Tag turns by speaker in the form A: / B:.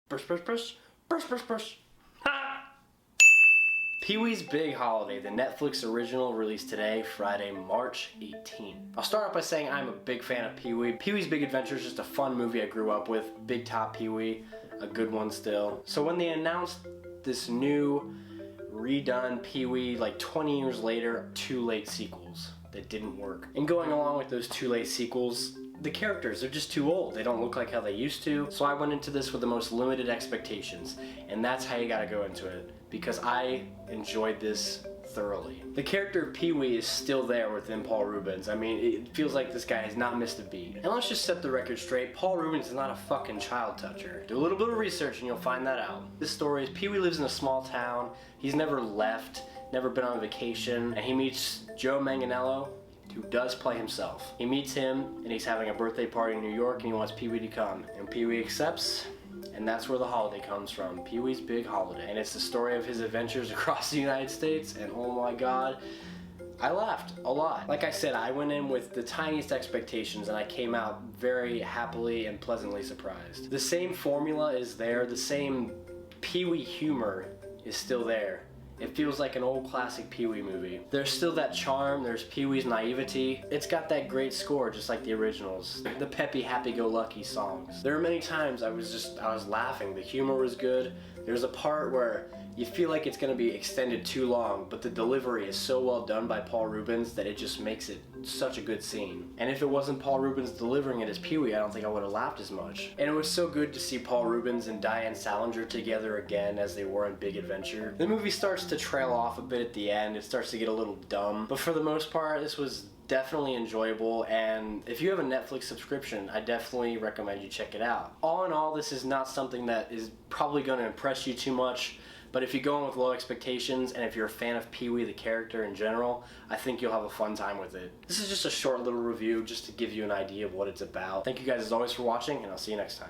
A: Brush, brush, brush. Brush, brush, brush. Ha! Pee-wee's Big Holiday, the Netflix original, released today, Friday, March 18th. I'll start off by saying I'm a big fan of Pee-wee. Pee-wee's Big Adventure is just a fun movie I grew up with. Big top Pee-wee, a good one still. So when they announced this new, redone Pee-wee, like 20 years later, 2 late sequels that didn't work. And going along with those 2 late sequels, the characters are just too old. They don't look like how they used to. So I went into this with the most limited expectations. And that's how you gotta go into it. Because I enjoyed this thoroughly. The character of Pee-wee is still there within Paul Reubens. I mean, it feels like this guy has not missed a beat. And let's just set the record straight. Paul Reubens is not a fucking child toucher. Do a little bit of research and you'll find that out. This story is Pee-wee lives in a small town. He's never left, never been on vacation. And he meets Joe Manganiello, who does play himself. He meets him and he's having a birthday party in New York and he wants Pee-wee to come. And Pee-wee accepts, and that's where the holiday comes from, Pee-wee's Big Holiday. And it's the story of his adventures across the United States, and oh my god, I laughed a lot. Like I said, I went in with the tiniest expectations and I came out very happily and pleasantly surprised. The same formula is there, the same Pee-wee humor is still there. It feels like an old classic Pee-wee movie. There's still that charm, there's Pee-wee's naivety. It's got that great score just like the originals. The peppy, happy-go-lucky songs. There are many times I was laughing. The humor was good. There's a part where you feel like it's gonna be extended too long, but the delivery is so well done by Paul Reubens that it just makes it such a good scene. And if it wasn't Paul Reubens delivering it as Pee-wee, I don't think I would have laughed as much. And it was so good to see Paul Reubens and Diane Salinger together again as they were in Big Adventure. The movie starts to trail off a bit at the end. It starts to get a little dumb. But for the most part, this was definitely enjoyable, and if you have a Netflix subscription, I definitely recommend you check it out. All in all, this is not something that is probably going to impress you too much, but if you go in with low expectations, and if you're a fan of Pee-wee the character in general, I think you'll have a fun time with it. This is just a short little review just to give you an idea of what it's about. Thank you guys as always for watching, and I'll see you next time.